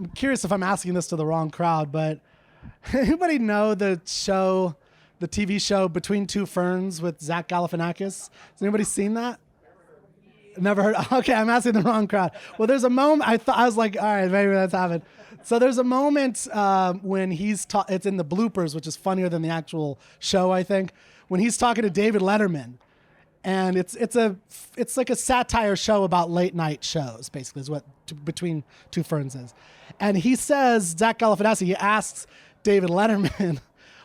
I'm curious if I'm asking this to the wrong crowd, but anybody know the TV show Between Two Ferns with Zach Galifianakis? Has anybody seen that? Never heard. Okay, I'm asking the wrong crowd. Well, there's a moment. I was like, all right, maybe that's happened. So there's a moment when it's in the bloopers, which is funnier than the actual show, I think, when he's talking to David Letterman, and it's like a satire show about late night shows, basically, is what Between Two Ferns is. And he says, Zach Galifianakis, he asks David Letterman,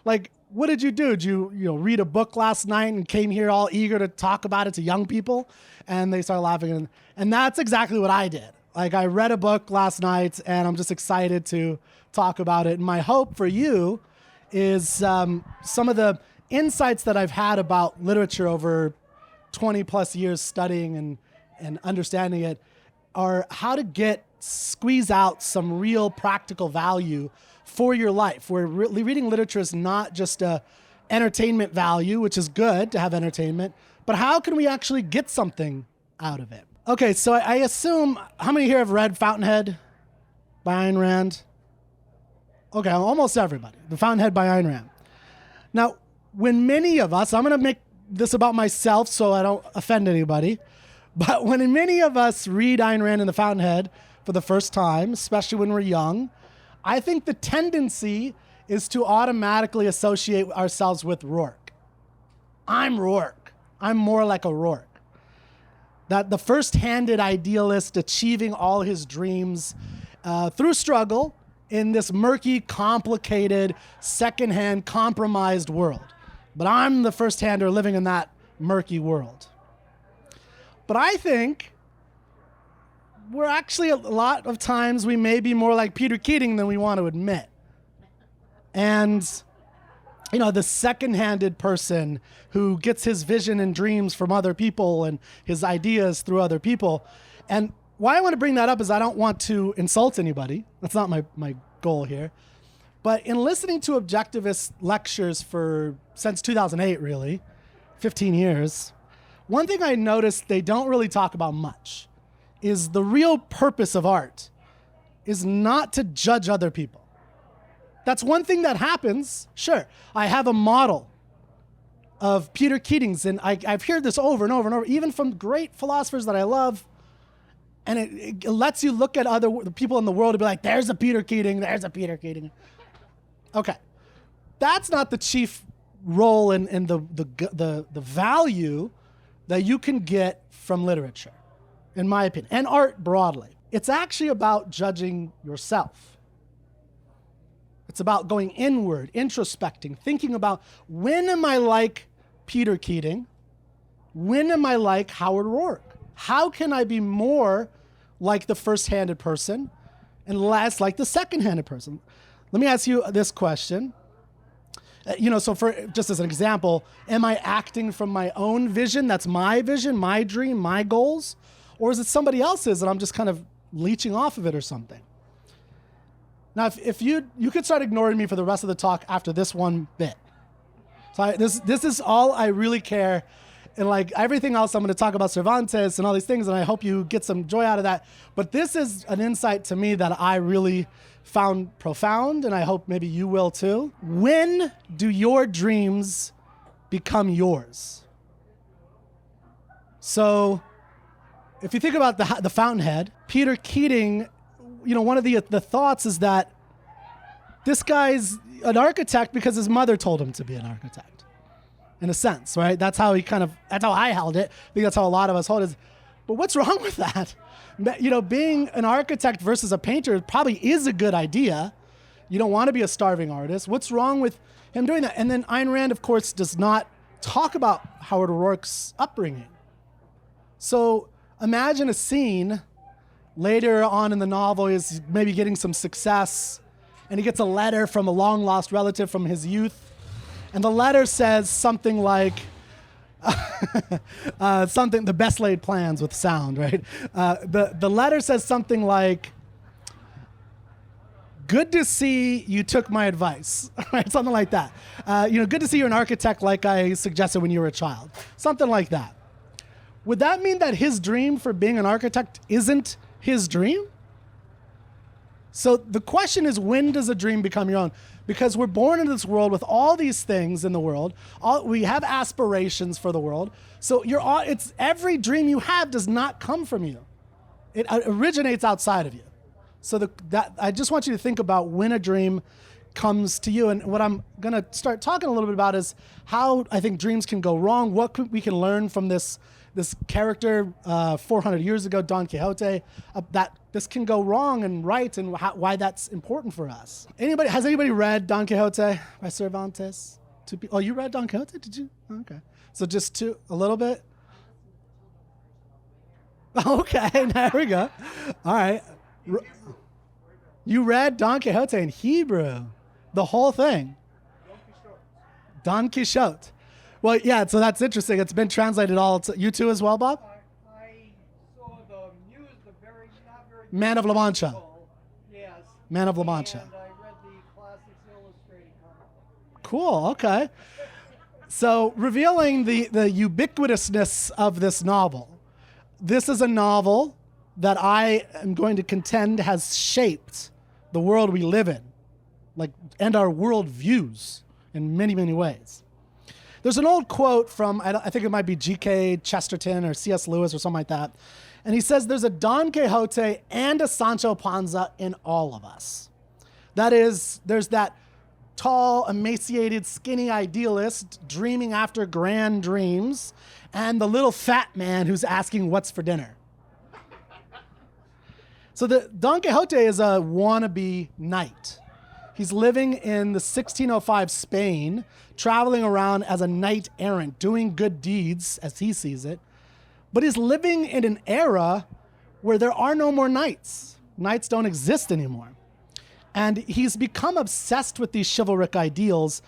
like, what did you do? Did you read a book last night and came here all eager to talk about it to young people? And they started laughing. And that's exactly what I did. Like, I read a book last night and I'm just excited to talk about it. And my hope for you is some of the insights that I've had about literature over 20 plus years studying and understanding it are how to squeeze out some real practical value for your life, where reading literature is not just a entertainment value, which is good to have entertainment, but how can we actually get something out of it? Okay, so I assume, how many here have read Fountainhead by Ayn Rand? Okay, almost everybody. The Fountainhead by Ayn Rand. Now, when many of us, I'm going to make this about myself so I don't offend anybody, but when many of us read Ayn Rand and the Fountainhead for the first time, especially when we're young, I think the tendency is to automatically associate ourselves with Roark. I'm Roark. I'm more like a Roark. That the first-handed idealist achieving all his dreams through struggle in this murky, complicated, second-hand, compromised world. But I'm the first-hander living in that murky world. But I think we're actually, a lot of times, we may be more like Peter Keating than we want to admit. And, the second-handed person who gets his vision and dreams from other people and his ideas through other people. And why I want to bring that up is I don't want to insult anybody. That's not my goal here. But in listening to objectivist lectures since 2008, really, 15 years, one thing I noticed they don't really talk about much is the real purpose of art is not to judge other people. That's one thing that happens. Sure, I have a model of Peter Keating's, and I've heard this over and over and over, even from great philosophers that I love, and it lets you look at other people in the world and be like, there's a Peter Keating, there's a Peter Keating. Okay, that's not the chief role in the value that you can get from literature, in my opinion, and art broadly. It's actually about judging yourself. It's about going inward, introspecting, thinking about, when am I like Peter Keating? When am I like Howard Roark? How can I be more like the first-handed person and less like the second-handed person? Let me ask you this question. So just as an example, am I acting from my own vision? That's my vision, my dream, my goals? Or is it somebody else's and I'm just kind of leeching off of it or something? Now, if you could start ignoring me for the rest of the talk after this one bit. So this is all I really care. And like everything else, I'm going to talk about Cervantes and all these things, and I hope you get some joy out of that. But this is an insight to me that I really found profound, and I hope maybe you will too. When do your dreams become yours? So if you think about the Fountainhead, Peter Keating, one of the thoughts is that this guy's an architect because his mother told him to be an architect, in a sense, right? That's how I held it. I think that's how a lot of us hold it. But what's wrong with that? Being an architect versus a painter probably is a good idea. You don't want to be a starving artist. What's wrong with him doing that? And then Ayn Rand, of course, does not talk about Howard Roark's upbringing. So imagine a scene later on in the novel, he's maybe getting some success, and he gets a letter from a long-lost relative from his youth. And the letter says something like, the best laid plans with sound, right? The letter says something like, good to see you took my advice, right? Something like that. Good to see you're an architect like I suggested when you were a child. Something like that. Would that mean that his dream for being an architect isn't his dream? So the question is, when does a dream become your own? Because we're born into this world with all these things in the world. We have aspirations for the world. So it's every dream you have does not come from you. It originates outside of you. So I just want you to think about when a dream comes to you. And what I'm going to start talking a little bit about is how I think dreams can go wrong, what we can learn from this character 400 years ago, Don Quixote, that this can go wrong and right, and why that's important for us. Has anybody read Don Quixote by Cervantes? Oh, you read Don Quixote? Did you? Okay. So just a little bit? Okay, there we go. All right. You read Don Quixote in Hebrew, the whole thing. Don Quixote. Well, yeah, so that's interesting. It's been translated all. You too as well, Bob? I saw the news, not very Man of La Mancha. Yes. Man of La Mancha. And I read the Classics Illustrated comic. Cool, okay. So revealing the ubiquitousness of this novel. This is a novel that I am going to contend has shaped the world we live in, and our world views in many, many ways. There's an old quote from, I think it might be G.K. Chesterton or C.S. Lewis or something like that. And he says there's a Don Quixote and a Sancho Panza in all of us. That is, there's that tall, emaciated, skinny idealist dreaming after grand dreams, and the little fat man who's asking what's for dinner. So the Don Quixote is a wannabe knight. He's living in the 1605 Spain, traveling around as a knight errant, doing good deeds as he sees it. But he's living in an era where there are no more knights. Knights don't exist anymore. And he's become obsessed with these chivalric ideals,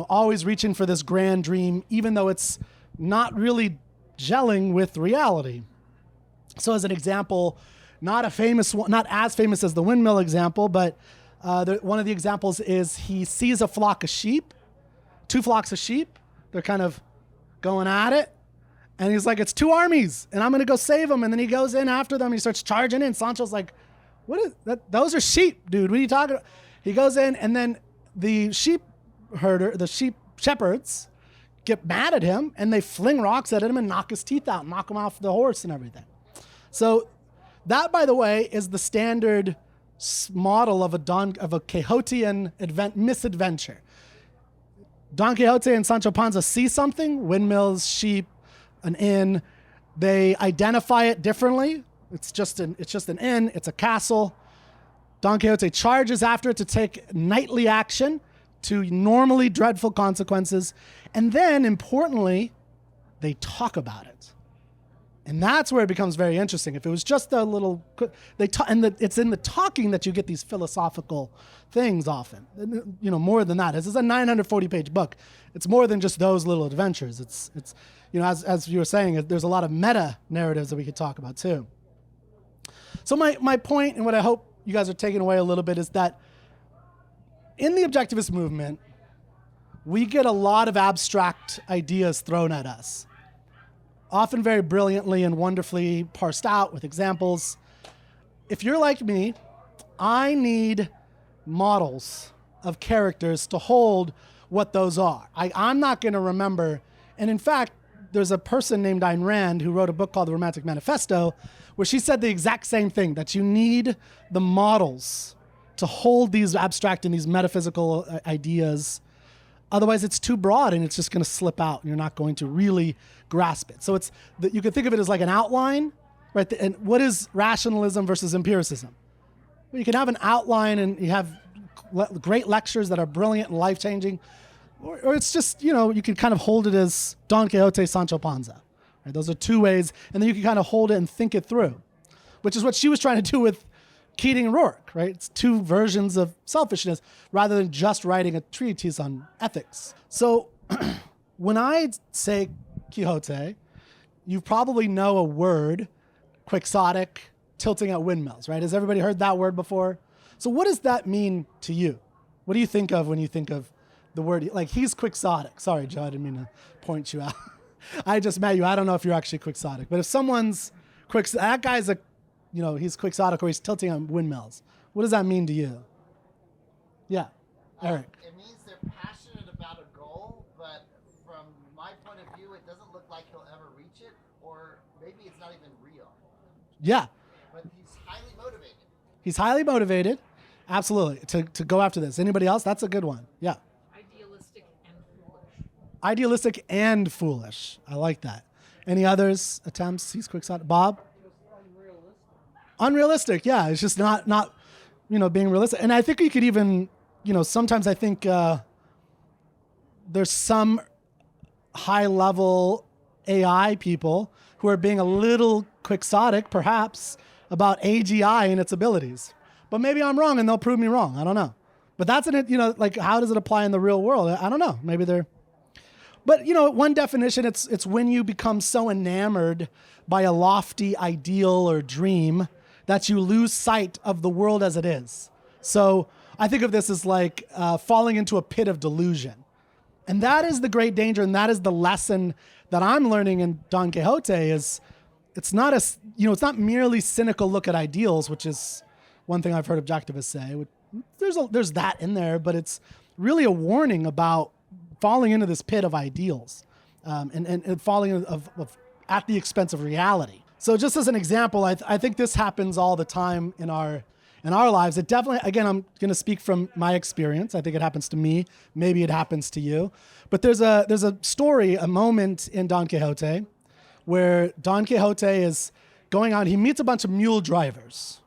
always reaching for this grand dream, even though it's not really gelling with reality. So as an example, not as famous as the windmill example, but one of the examples is he sees a flock of sheep, 2 flocks of sheep. They're kind of going at it. And he's like, it's 2 armies, and I'm going to go save them. And then he goes in after them. And he starts charging in. Sancho's like, what is that? Those are sheep, dude. What are you talking about? He goes in, and then the sheep shepherds get mad at him, and they fling rocks at him and knock his teeth out, knock him off the horse and everything. So that, by the way, is the standard model of a Quixotean misadventure. Don Quixote and Sancho Panza see something, windmills, sheep, an inn. They identify it differently. It's just an inn. It's a castle. Don Quixote charges after it to take knightly action to normally dreadful consequences. And then, importantly, they talk about it. And that's where it becomes very interesting. If it was just a little, it's in the talking that you get these philosophical things often. More than that. This is a 940-page book. It's more than just those little adventures. It's as you were saying, there's a lot of meta narratives that we could talk about too. So my point, and what I hope you guys are taking away a little bit, is that in the objectivist movement, we get a lot of abstract ideas thrown at us, often very brilliantly and wonderfully parsed out with examples. If you're like me, I need models of characters to hold what those are. I'm not going to remember. And in fact, there's a person named Ayn Rand who wrote a book called The Romantic Manifesto, where she said the exact same thing, that you need the models to hold these abstract and these metaphysical ideas. Otherwise, it's too broad and it's just going to slip out and you're not going to really grasp it. So you could think of it as like an outline, right? And what is rationalism versus empiricism? Well, you can have an outline and you have great lectures that are brilliant and life-changing, or it's just, you can kind of hold it as Don Quixote, Sancho Panza. Right? Those are 2 ways, and then you can kind of hold it and think it through, which is what she was trying to do with Keating and Roark, right? It's 2 versions of selfishness rather than just writing a treatise on ethics. So when I say Quixote, you probably know a word, quixotic, tilting at windmills, right? Has everybody heard that word before? So what does that mean to you? What do you think of when you think of the word, like he's quixotic? Sorry, Joe, I didn't mean to point you out. I just met you. I don't know if you're actually quixotic, but if someone's that guy's he's quixotic or he's tilting on windmills. What does that mean to you? Yeah, Eric. It means they're passionate about a goal, but from my point of view, it doesn't look like he'll ever reach it, or maybe it's not even real. Yeah. But he's highly motivated. He's highly motivated, absolutely, to go after this. Anybody else? That's a good one. Yeah. Idealistic and foolish. Idealistic and foolish. I like that. Any others attempts? He's quixotic. Bob? Unrealistic, yeah. It's just not being realistic. And I think you could even, sometimes I think there's some high-level AI people who are being a little quixotic, perhaps, about AGI and its abilities. But maybe I'm wrong, and they'll prove me wrong. I don't know. But that's how does it apply in the real world? I don't know. Maybe they're... But, one definition, it's when you become so enamored by a lofty ideal or dream that you lose sight of the world as it is. So I think of this as like falling into a pit of delusion. And that is the great danger, and that is the lesson that I'm learning in Don Quixote is it's not merely cynical look at ideals, which is one thing I've heard objectivists say. There's that in there, but it's really a warning about falling into this pit of ideals and falling at the expense of reality. So just as an example, I think this happens all the time in our lives. It definitely, again, I'm going to speak from my experience. I think it happens to me. Maybe it happens to you. But there's a story, a moment in Don Quixote where Don Quixote is going out. He meets a bunch of mule drivers.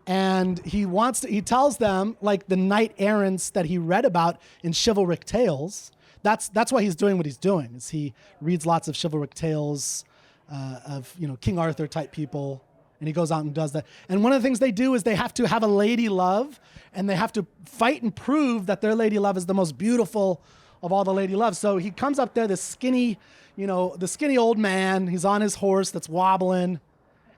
And he tells them like the knight errants that he read about in chivalric tales. That's why he's doing what he's doing. Is he reads lots of chivalric tales of King Arthur type people, and he goes out and does that. And one of the things they do is they have to have a lady love, and they have to fight and prove that their lady love is the most beautiful of all the lady loves. So he comes up there, the skinny old man. He's on his horse that's wobbling.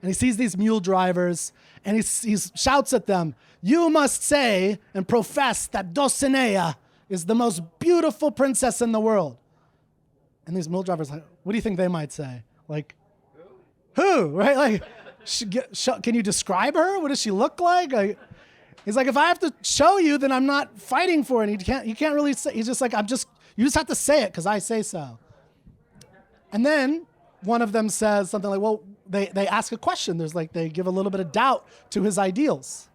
And he sees these mule drivers, and he shouts at them, "You must say and profess that Dulcinea is the most beautiful princess in the world." And these mule drivers, like, what do you think they might say? Like, who? Right? Like, can you describe her? What does she look like? He's like, if I have to show you, then I'm not fighting for it. And you can't really say. He's just like, you just have to say it because I say so. And then one of them says something like, well, they ask a question. They give a little bit of doubt to his ideals,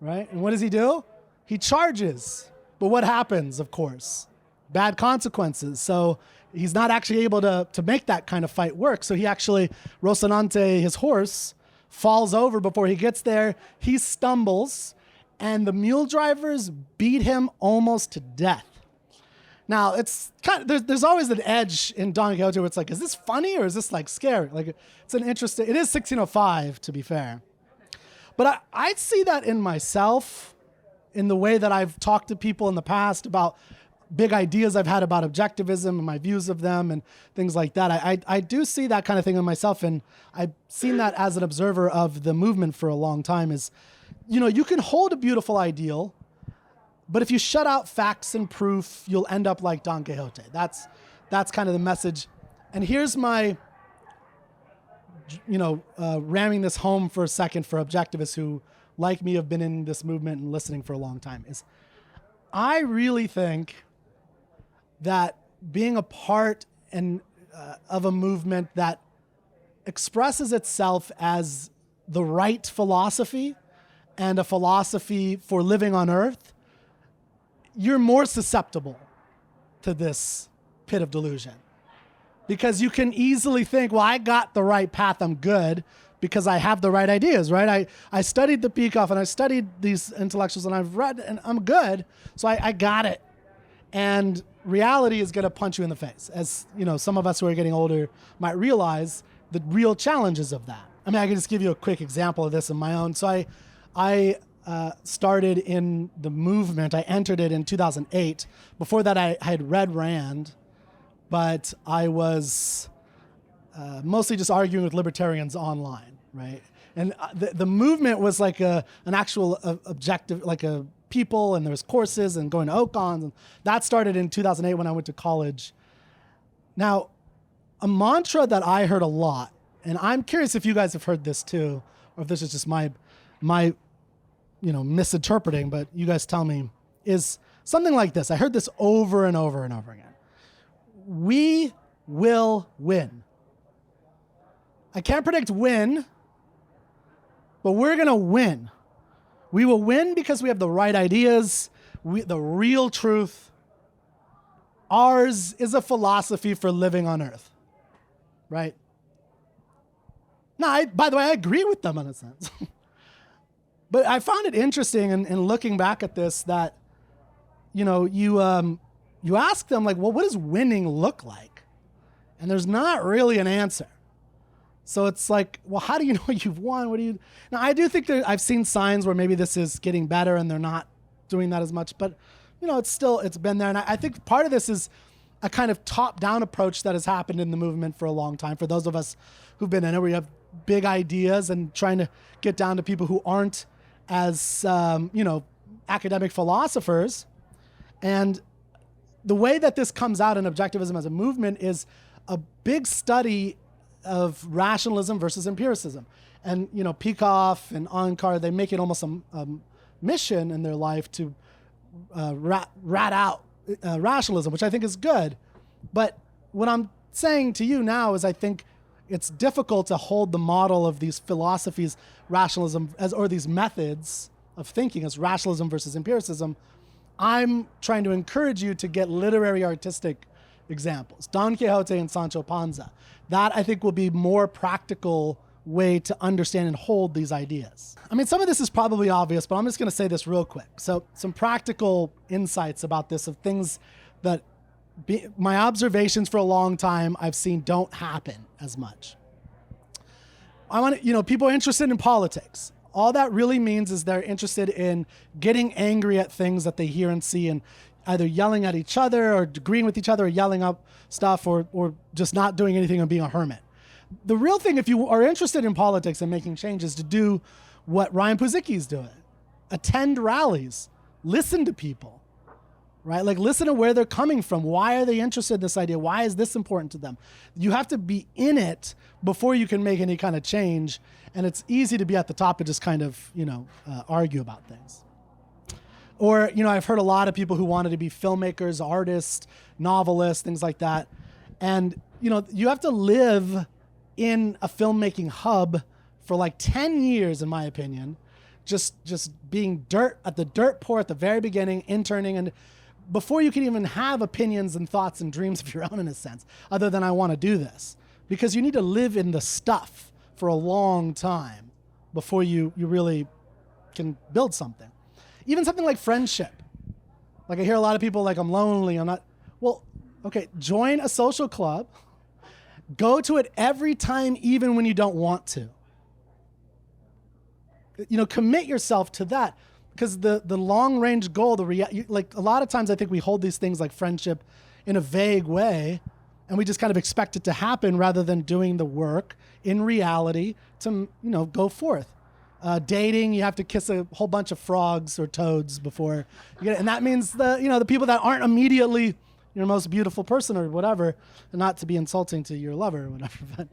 right? And what does he do? He charges. But what happens, of course? Bad consequences. So he's not actually able to make that kind of fight work. So he actually, Rocinante, his horse, falls over before he gets there. He stumbles, and the mule drivers beat him almost to death. Now, it's kind of, there's always an edge in Don Quixote where it's like, is this funny or is this like scary? Like, it is 1605, to be fair. But I see that in myself, in the way that I've talked to people in the past about big ideas I've had about objectivism and my views of them and things like that. I do see that kind of thing in myself, and I've seen that as an observer of the movement for a long time is, you can hold a beautiful ideal, but if you shut out facts and proof, you'll end up like Don Quixote. That's kind of the message. And here's my, ramming this home for a second for objectivists who, like me, have been in this movement and listening for a long time, is I really think that being a part of a movement that expresses itself as the right philosophy and a philosophy for living on earth, you're more susceptible to this pit of delusion. Because you can easily think, well, I got the right path, I'm good, because I have the right ideas, right? I studied the Peikoff, and I studied these intellectuals, and I've read, and I'm good, so I got it. And reality is going to punch you in the face. As some of us who are getting older might realize the real challenges of that. I mean, I can just give you a quick example of this in my own. So I started in the movement. I entered it in 2008. Before that, I had read Rand, but I was mostly just arguing with libertarians online, right? And the movement was like an actual objective, like a people, and there was courses and going to Ocons. And that started in 2008 when I went to college. Now, a mantra that I heard a lot, and I'm curious if you guys have heard this too, or if this is just my misinterpreting, but you guys tell me, is something like this. I heard this over and over and over again. We will win. I can't predict when, but we're going to win. We will win because we have the right ideas, the real truth. Ours is a philosophy for living on earth, right? No, by the way, I agree with them in a sense. But I found it interesting in looking back at this that, you ask them, like, well, what does winning look like? And there's not really an answer. So it's like, well, how do you know you've won? Now, I do think I've seen signs where maybe this is getting better and they're not doing that as much, but it's been there. And I think part of this is a kind of top-down approach that has happened in the movement for a long time. For those of us who've been in it, where you have big ideas and trying to get down to people who aren't as, academic philosophers. And the way that this comes out in objectivism as a movement is a big study of rationalism versus empiricism. And, Peikoff and Onkar, they make it almost a mission in their life to rat out rationalism, which I think is good. But what I'm saying to you now is I think it's difficult to hold the model of these philosophies, rationalism, or these methods of thinking as rationalism versus empiricism. I'm trying to encourage you to get literary artistic examples. Don Quixote and Sancho Panza. That, I think, will be more practical way to understand and hold these ideas. I mean, some of this is probably obvious, but I'm just going to say this real quick. So some practical insights about this of things that my observations for a long time I've seen don't happen as much. People are interested in politics. All that really means is they're interested in getting angry at things that they hear and see and either yelling at each other or agreeing with each other or yelling up stuff or just not doing anything and being a hermit. The real thing, if you are interested in politics and making changes, to do what Ryan Puzicki's doing. Attend rallies. Listen to people. Right? Like, listen to where they're coming from. Why are they interested in this idea? Why is this important to them? You have to be in it before you can make any kind of change. And it's easy to be at the top and just kind of, argue about things. Or, I've heard a lot of people who wanted to be filmmakers, artists, novelists, things like that. And, you have to live in a filmmaking hub for like 10 years, in my opinion, just being at the dirt poor at the very beginning, interning, and before you can even have opinions and thoughts and dreams of your own, in a sense, other than I want to do this. Because you need to live in the stuff for a long time before you really can build something. Even something like friendship. Like, I hear a lot of people like, I'm lonely, I'm not. Well, okay, join a social club. Go to it every time, even when you don't want to. Commit yourself to that. Because the long-range goal, like a lot of times I think we hold these things like friendship in a vague way, and we just kind of expect it to happen rather than doing the work in reality to, go forth. Dating, you have to kiss a whole bunch of frogs or toads before you get it. And that means the people that aren't immediately your most beautiful person or whatever, and not to be insulting to your lover or whatever. But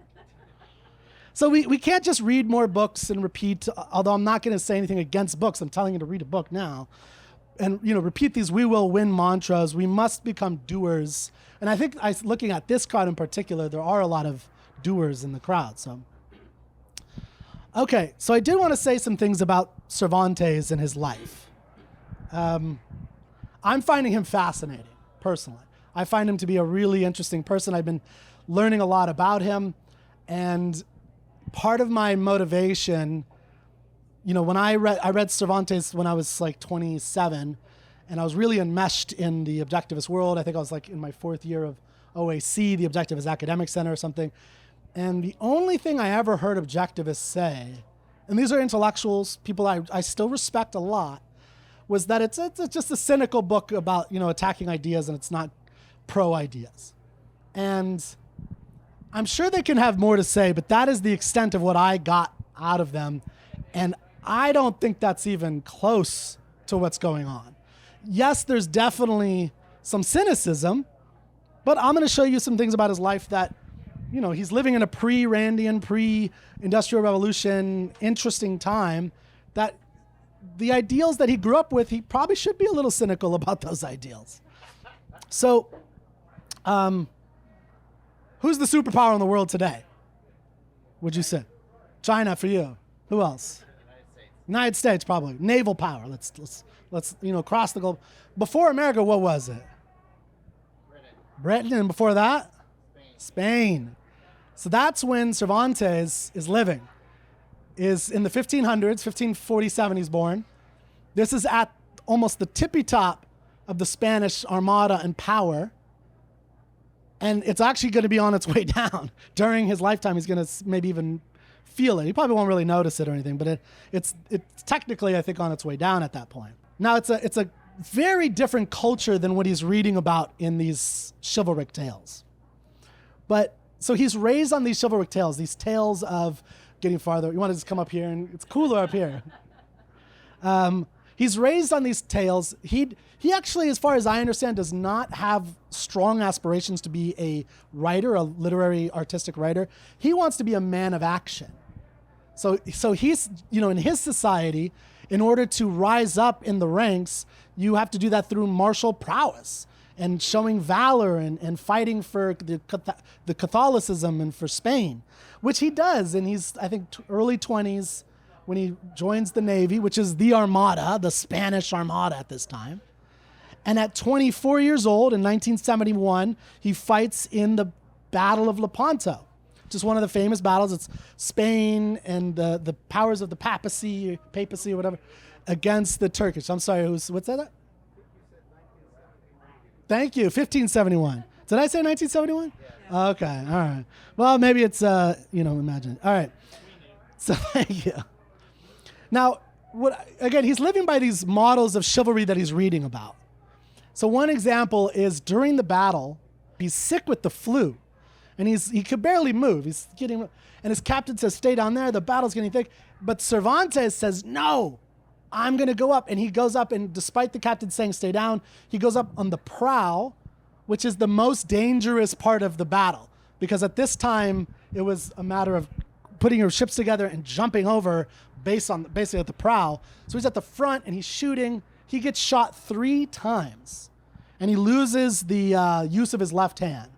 so we can't just read more books and repeat, although I'm not going to say anything against books. I'm telling you to read a book now. And, repeat these "we will win" mantras. We must become doers. And I think looking at this crowd in particular, there are a lot of doers in the crowd. So, okay. So I did want to say some things about Cervantes and his life. I'm finding him fascinating, personally. I find him to be a really interesting person. I've been learning a lot about him. And part of my motivation, when I read Cervantes when I was like 27, and I was really enmeshed in the objectivist world. I think I was like in my 4th year of OAC, the Objectivist Academic Center or something. And the only thing I ever heard objectivists say, and these are intellectuals, people I still respect a lot, was that it's just a cynical book about, attacking ideas, and it's not pro-ideas. And I'm sure they can have more to say, but that is the extent of what I got out of them. And I don't think that's even close to what's going on. Yes, there's definitely some cynicism, but I'm going to show you some things about his life that, he's living in a pre-Randian, pre-Industrial Revolution, interesting time that the ideals that he grew up with, he probably should be a little cynical about those ideals. So, who's the superpower in the world today? Would you say? China for you. Who else? United States, probably. Naval power. Let's cross the globe. Before America, what was it? Britain, and before that? Spain. So that's when Cervantes is living. Is in the 1500s, 1547 he's born. This is at almost the tippy top of the Spanish Armada and power. And it's actually going to be on its way down. During his lifetime, he's going to maybe even feel it. He probably won't really notice it or anything, but it's technically, I think, on its way down at that point. Now, it's a very different culture than what he's reading about in these chivalric tales. But so he's raised on these chivalric tales, these tales of getting farther. You want to just come up here, and it's cooler up here. He's raised on these tales. He actually, as far as I understand, does not have strong aspirations to be a writer, a literary, artistic writer. He wants to be a man of action. So he's, in his society, in order to rise up in the ranks, you have to do that through martial prowess and showing valor and fighting for the Catholicism and for Spain, which he does. And he's, I think, early 20s when he joins the Navy, which is the Armada, the Spanish Armada at this time. And at 24 years old, in 1971, he fights in the Battle of Lepanto, which is one of the famous battles. It's Spain and the powers of the papacy or whatever, against the Turkish. I'm sorry, what's that? Thank you, 1571. Did I say 1971? Yeah. Okay, all right. Well, maybe it's, imagine. All right, so thank you. Now, he's living by these models of chivalry that he's reading about. So one example is during the battle, he's sick with the flu, and he could barely move. And his captain says, "Stay down there. The battle's getting thick." But Cervantes says, "No, I'm going to go up." And he goes up, and despite the captain saying stay down, he goes up on the prow, which is the most dangerous part of the battle, because at this time it was a matter of putting your ships together and jumping over basically at the prow. So he's at the front and he's shooting. He gets shot 3 times, and he loses the use of his left hand.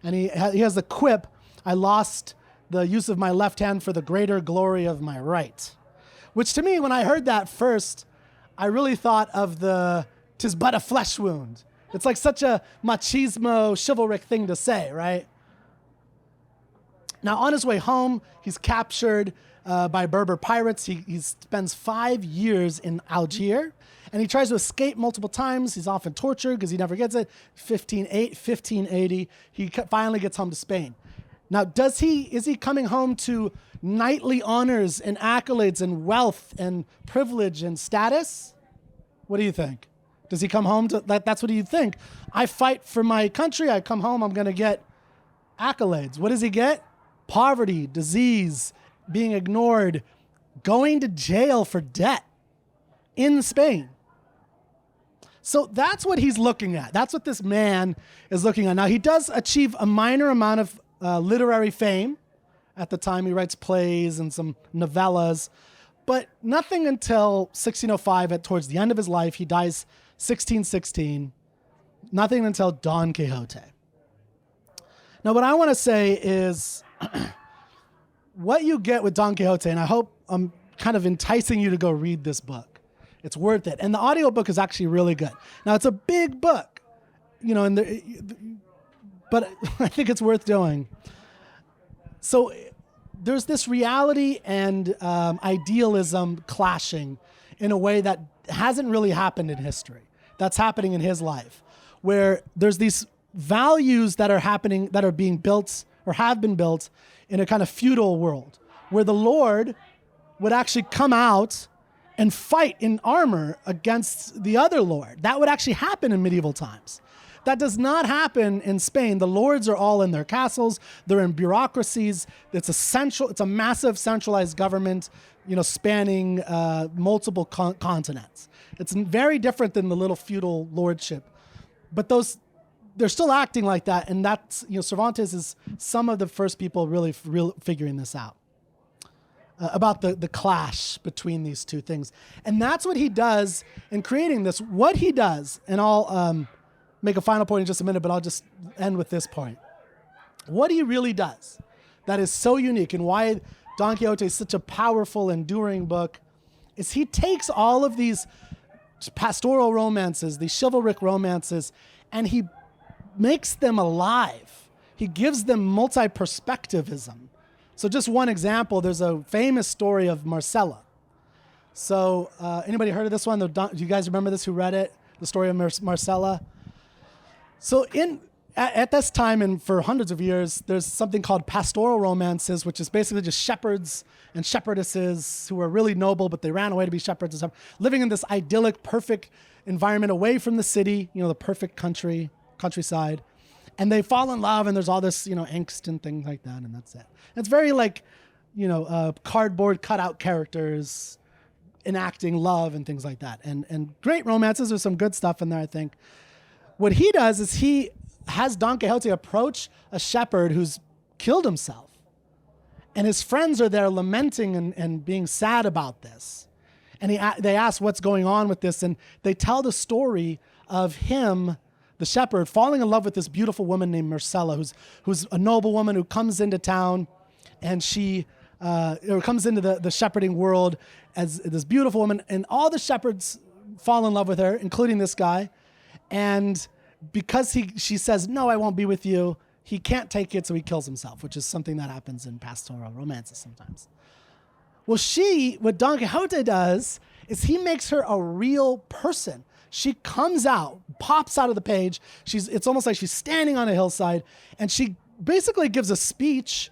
And he has the quip, "I lost the use of my left hand for the greater glory of my right." Which to me, when I heard that first, I really thought of "'tis but a flesh wound." It's like such a machismo, chivalric thing to say, right? Now, on his way home, he's captured by Berber pirates. He spends 5 years in Algiers, and he tries to escape multiple times. He's often tortured because he never gets it. 1580, he finally gets home to Spain. Now, is he coming home to knightly honors and accolades and wealth and privilege and status? What do you think? Does he come home to that? That's what you think. I fight for my country. I come home. I'm going to get accolades. What does he get? Poverty, disease, being ignored, going to jail for debt in Spain. So that's what he's looking at. That's what this man is looking at. Now, he does achieve a minor amount of literary fame. At the time, he writes plays and some novellas, but nothing until 1605, towards the end of his life. He dies 1616. Nothing until Don Quixote. Now, what I want to say is what you get with Don Quixote, and I hope I'm kind of enticing you to go read this book. It's worth it. And the audiobook is actually really good. Now, it's a big book, but I think it's worth doing. So there's this reality and idealism clashing in a way that hasn't really happened in history. That's happening in his life, where there's these values that are happening, that are being built or have been built in a kind of feudal world, where the Lord would actually come out and fight in armor against the other lord. That would actually happen in medieval times. That does not happen in Spain. The lords are all in their castles. They're in bureaucracies. It's a massive centralized government, spanning multiple continents. It's very different than the little feudal lordship. But they're still acting like that, and that's, Cervantes is some of the first people really figuring this out. about the clash between these two things. And that's what he does in creating this. What he does, and I'll make a final point in just a minute, but I'll just end with this point. What he really does that is so unique and why Don Quixote is such a powerful, enduring book is he takes all of these pastoral romances, these chivalric romances, and he makes them alive. He gives them multi-perspectivism. So just one example, there's a famous story of Marcella. So anybody heard of this one? Do you guys remember this, who read it? The story of Marcella? So at this time and for hundreds of years, there's something called pastoral romances, which is basically just shepherds and shepherdesses who are really noble, but they ran away to be shepherds and stuff, living in this idyllic, perfect environment away from the city, the perfect countryside. And they fall in love, and there's all this, angst and things like that, and that's it. It's very like, cardboard cutout characters enacting love and things like that. And great romances. There's some good stuff in there, I think. What he does is he has Don Quixote approach a shepherd who's killed himself. And his friends are there lamenting and being sad about this. And they ask what's going on with this, and they tell the story of him, the shepherd, falling in love with this beautiful woman named Marcella, who's a noble woman who comes into town, and she comes into the shepherding world as this beautiful woman, and all the shepherds fall in love with her, including this guy. And because she says, no, I won't be with you, he can't take it, so he kills himself, which is something that happens in pastoral romances sometimes. Well, what Don Quixote does is he makes her a real person. She comes out, pops out of the page. It's almost like she's standing on a hillside, and she basically gives a speech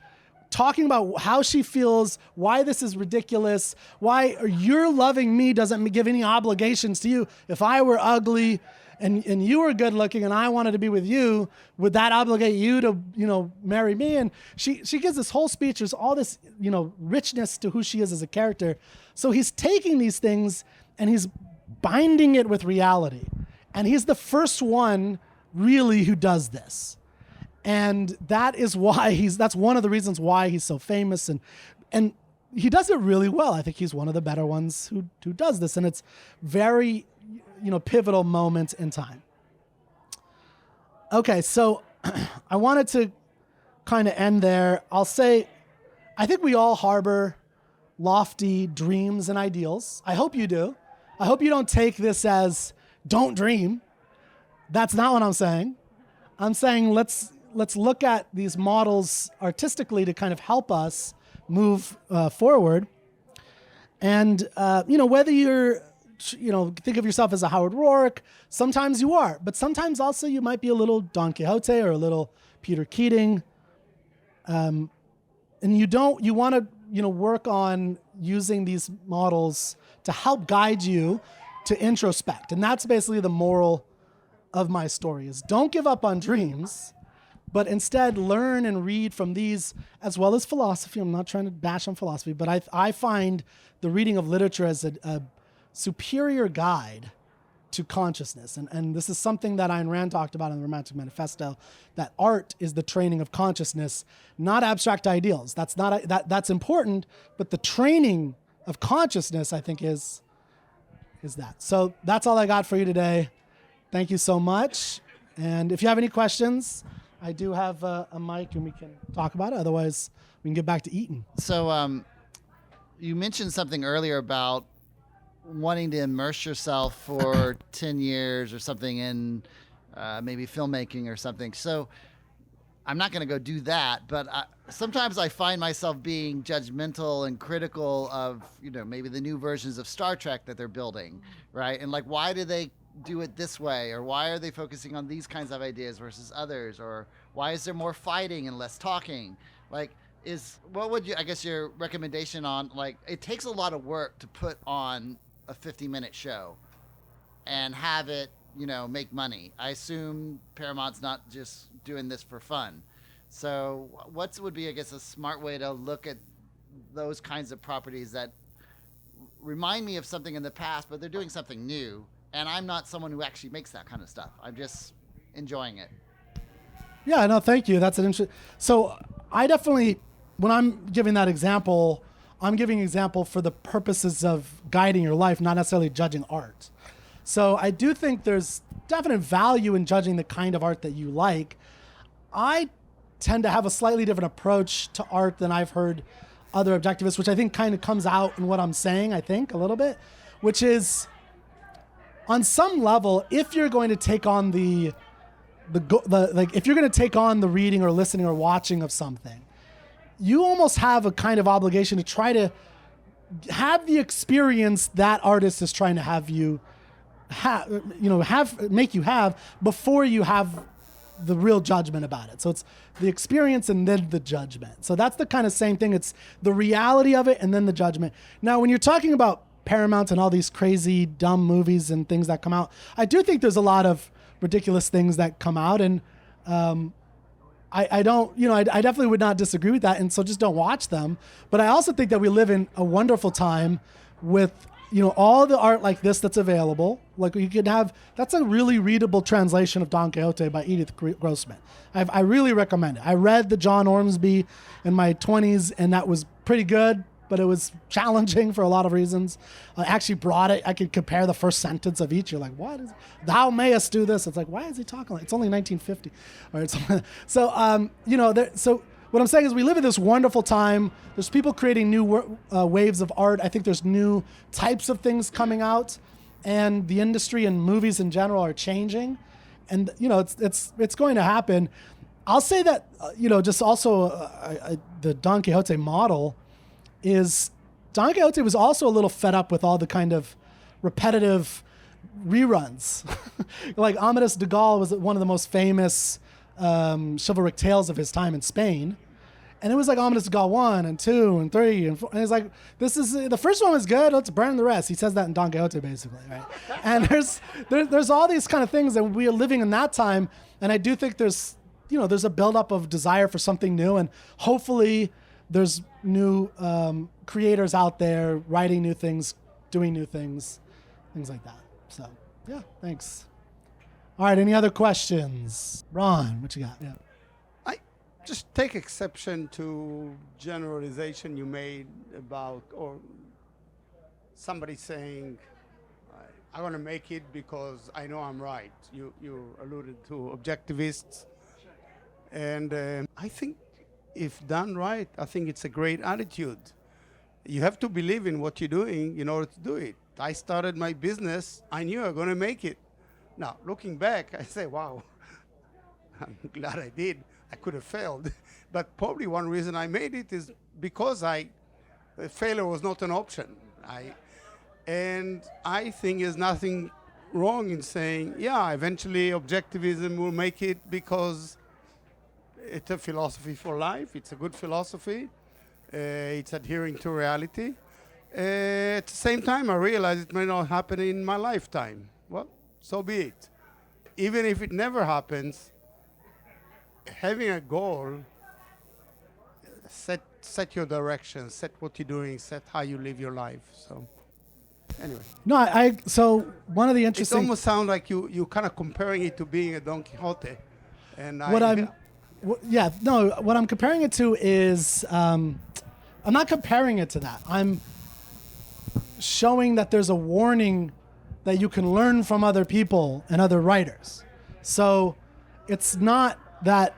talking about how she feels, why this is ridiculous, why your loving me doesn't give any obligations to you. If I were ugly and you were good looking and I wanted to be with you, would that obligate you to, marry me? And she gives this whole speech. There's all this, richness to who she is as a character. So he's taking these things and he's binding it with reality. And he's the first one really who does this. And that is why that's one of the reasons why he's so famous, and he does it really well. I think he's one of the better ones who does this, and it's very, pivotal moments in time. Okay, so I wanted to kind of end there. I'll say, I think we all harbor lofty dreams and ideals. I hope you do. I hope you don't take this as don't dream. That's not what I'm saying. I'm saying let's look at these models artistically to kind of help us move forward. And, whether you're, think of yourself as a Howard Roark, sometimes you are, but sometimes also you might be a little Don Quixote or a little Peter Keating. And you want to, work on using these models to help guide you to introspect. And that's basically the moral of my story is don't give up on dreams, but instead learn and read from these as well as philosophy. I'm not trying to bash on philosophy, but I find the reading of literature as a superior guide to consciousness. And this is something that Ayn Rand talked about in the Romantic Manifesto, that art is the training of consciousness, not abstract ideals. That's important, but the training of consciousness, I think, is that. So that's all I got for you today. Thank you so much. And if you have any questions, I do have a mic and we can talk about it. Otherwise, we can get back to eating. So you mentioned something earlier about wanting to immerse yourself for 10 years or something in maybe filmmaking or something. So I'm not going to go do that, but sometimes I find myself being judgmental and critical of, maybe the new versions of Star Trek that they're building, right? And like, why do they do it this way, or why are they focusing on these kinds of ideas versus others, or why is there more fighting and less talking? Like, what would you, I guess, your recommendation on, like, it takes a lot of work to put on a 50-minute show and have it, make money. I assume Paramount's not just doing this for fun. So what would be, I guess, a smart way to look at those kinds of properties that remind me of something in the past, but they're doing something new, and I'm not someone who actually makes that kind of stuff. I'm just enjoying it. Yeah, no, thank you. That's an interesting. So I definitely, when I'm giving that example, I'm giving an example for the purposes of guiding your life, not necessarily judging art. So I do think there's definite value in judging the kind of art that you like. I tend to have a slightly different approach to art than I've heard other objectivists, which I think kind of comes out in what I'm saying, I think, a little bit, which is on some level, if you're going to take on if you're going to take on the reading or listening or watching of something, you almost have a kind of obligation to try to have the experience that artist is trying to have you make you have before you have the real judgment about it. So it's the experience and then the judgment. So that's the kind of same thing. It's the reality of it and then the judgment. Now, when you're talking about Paramount and all these crazy, dumb movies and things that come out, I do think there's a lot of ridiculous things that come out, and I definitely would not disagree with that, and so just don't watch them. But I also think that we live in a wonderful time with all the art like this that's available. Like you could have, that's a really readable translation of Don Quixote by Edith Grossman. I really recommend it. I read the John Ormsby in my 20s, and that was pretty good, but it was challenging for a lot of reasons. I actually brought it. I could compare the first sentence of each. You're like, what is, thou mayest do this? It's like, why is he talking like, it's only 1950. Or something. So, so what I'm saying is we live in this wonderful time. There's people creating new waves of art. I think there's new types of things coming out, and the industry and movies in general are changing. And, it's going to happen. I'll say that, just also the Don Quixote model is Don Quixote was also a little fed up with all the kind of repetitive reruns. Like Amadis de Gaul was one of the most famous chivalric tales of his time in Spain. And it was like Amadis de Gaul 1 and 2 and 3 and 4. And it's like, this is, the first one was good, let's burn the rest. He says that in Don Quixote, basically, right? And there's all these kind of things that we are living in that time. And I do think there's a buildup of desire for something new. And hopefully there's new creators out there writing new things, doing new things like that. So, yeah, thanks. All right, any other questions? Ron, what you got? Yeah. I just take exception to generalization you made about, or somebody saying, I want to make it because I know I'm right. You alluded to objectivists. And I think if done right, I think it's a great attitude. You have to believe in what you're doing in order to do it. I started my business. I knew I was going to make it. Now, looking back, I say, wow, I'm glad I did. I could have failed. But probably one reason I made it is because failure was not an option. And I think there's nothing wrong in saying, yeah, eventually objectivism will make it because it's a philosophy for life. It's a good philosophy. It's adhering to reality. At the same time, I realize it may not happen in my lifetime. Well, so be it. Even if it never happens, having a goal, set your direction, set what you're doing, set how you live your life. So, anyway. No, so one of the interesting... It almost sounds like you kind of comparing it to being a Don Quixote. And what I'm comparing it to is... I'm not comparing it to that. I'm showing that there's a warning that you can learn from other people and other writers. So it's not that,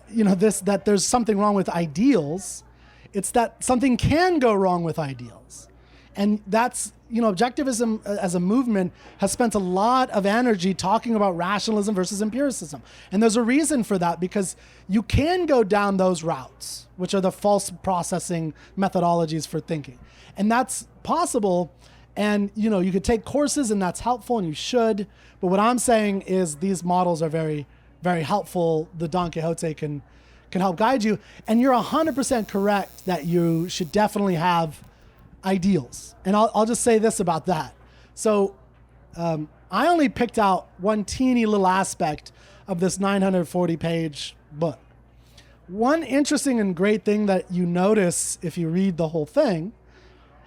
that there's something wrong with ideals. It's that something can go wrong with ideals. And that's, objectivism as a movement has spent a lot of energy talking about rationalism versus empiricism. And there's a reason for that, because you can go down those routes, which are the false processing methodologies for thinking. And that's possible. And, you could take courses and that's helpful and you should. But what I'm saying is these models are very, very helpful. The Don Quixote can help guide you. And you're 100% correct that you should definitely have ideals. And I'll just say this about that. So I only picked out one teeny little aspect of this 940-page book. One interesting and great thing that you notice if you read the whole thing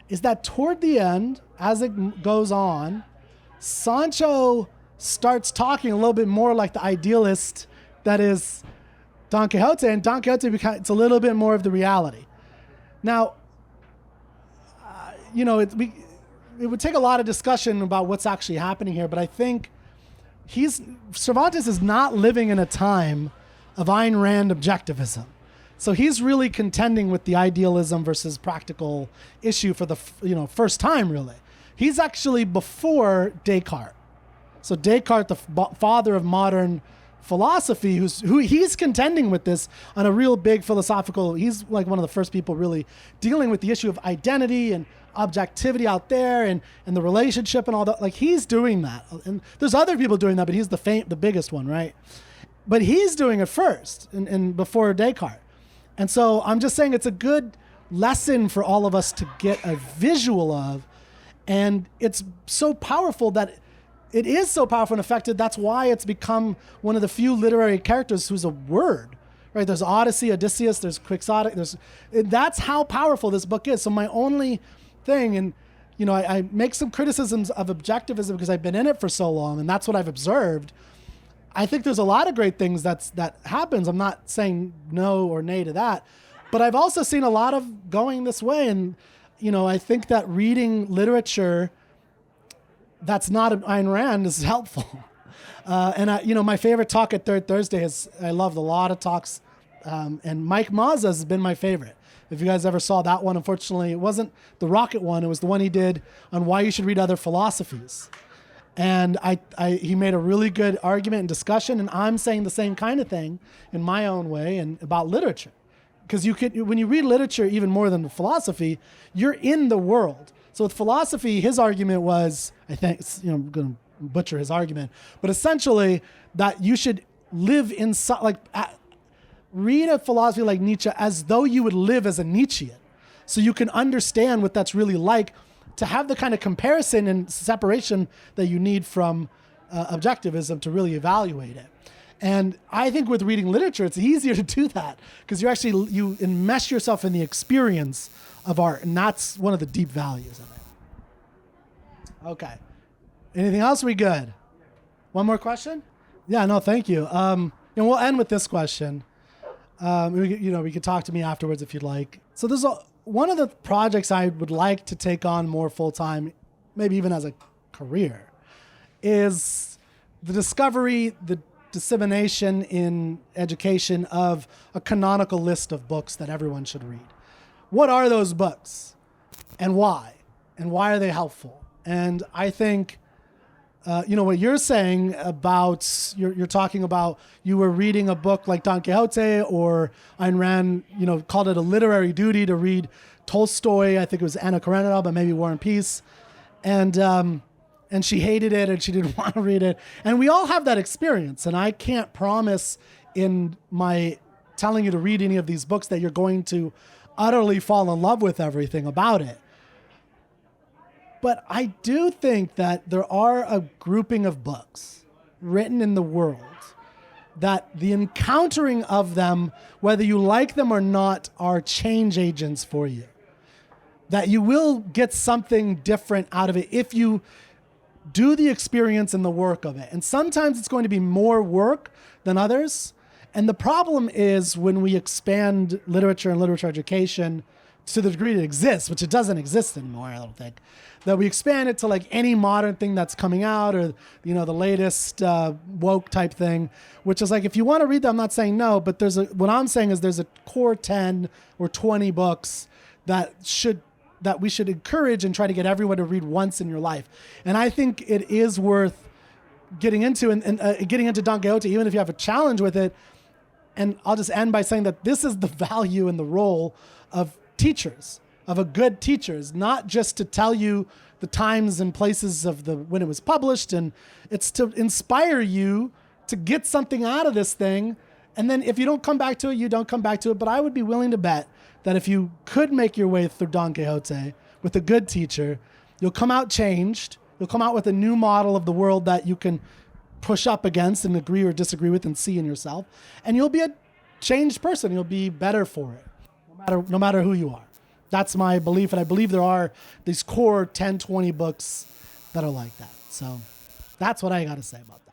is that toward the end, as it goes on, Sancho starts talking a little bit more like the idealist that is Don Quixote, and Don Quixote becomes a little bit more of the reality. Now, it would take a lot of discussion about what's actually happening here, but I think Cervantes is not living in a time of Ayn Rand objectivism. So he's really contending with the idealism versus practical issue for the first time, really. He's actually before Descartes. So Descartes, the father of modern philosophy, who he's contending with this on a real big philosophical, he's like one of the first people really dealing with the issue of identity and objectivity out there and the relationship and all that. Like he's doing that. And there's other people doing that, but he's the biggest one, right? But he's doing it first and before Descartes. And so I'm just saying it's a good lesson for all of us to get a visual of. And it's so powerful that it is so powerful and effective. That's why it's become one of the few literary characters who's a word, right? There's Odyssey, Odysseus, there's Quixote. That's how powerful this book is. So my only thing, and I make some criticisms of objectivism because I've been in it for so long, and that's what I've observed. I think there's a lot of great things that happens. I'm not saying no or nay to that, but I've also seen a lot of going this way. And, I think that reading literature that's not Ayn Rand is helpful. And my favorite talk at Third Thursday is, I loved a lot of talks, and Mike Mazza's has been my favorite. If you guys ever saw that one, unfortunately, it wasn't the rocket one. It was the one he did on why you should read other philosophies. And he made a really good argument and discussion, and I'm saying the same kind of thing in my own way and about literature. Because when you read literature even more than philosophy, you're in the world. So with philosophy, his argument was, I think, I'm going to butcher his argument, but essentially that you should live inside, read a philosophy like Nietzsche as though you would live as a Nietzschean. So you can understand what that's really like, to have the kind of comparison and separation that you need from objectivism to really evaluate it. And I think with reading literature, it's easier to do that because you enmesh yourself in the experience of art, and that's one of the deep values of it. Okay. Anything else? We good? One more question? Yeah, no, thank you. And we'll end with this question. We could talk to me afterwards if you'd like. So there's one of the projects I would like to take on more full-time, maybe even as a career, is the discovery, the dissemination in education of a canonical list of books that everyone should read. What are those books and why? And why are they helpful? And I think, what you're saying about, you're talking about, you were reading a book like Don Quixote, or Ayn Rand, called it a literary duty to read Tolstoy. I think it was Anna Karenina, but maybe War and Peace. And she hated it and she didn't want to read it. And we all have that experience. And I can't promise in my telling you to read any of these books that you're going to utterly fall in love with everything about it. But I do think that there are a grouping of books written in the world that the encountering of them, whether you like them or not, are change agents for you. That you will get something different out of it if you do the experience and the work of it. And sometimes it's going to be more work than others. And the problem is when we expand literature and literature education to the degree it exists, which it doesn't exist anymore, I don't think, that we expand it to like any modern thing that's coming out, or the latest woke type thing, which is like, if you want to read them, I'm not saying no, but what I'm saying is there's a core 10 or 20 books that we should encourage and try to get everyone to read once in your life. And I think it is worth getting into and getting into Don Quixote, even if you have a challenge with it. And I'll just end by saying that this is the value and the role of teachers, of a good teacher, is not just to tell you the times and places of when it was published, and it's to inspire you to get something out of this thing. And then if you don't come back to it, you don't come back to it. But I would be willing to bet that if you could make your way through Don Quixote with a good teacher, you'll come out changed. You'll come out with a new model of the world that you can push up against and agree or disagree with and see in yourself. And you'll be a changed person. You'll be better for it, no matter who you are. That's my belief. And I believe there are these core 10, 20 books that are like that. So that's what I got to say about that.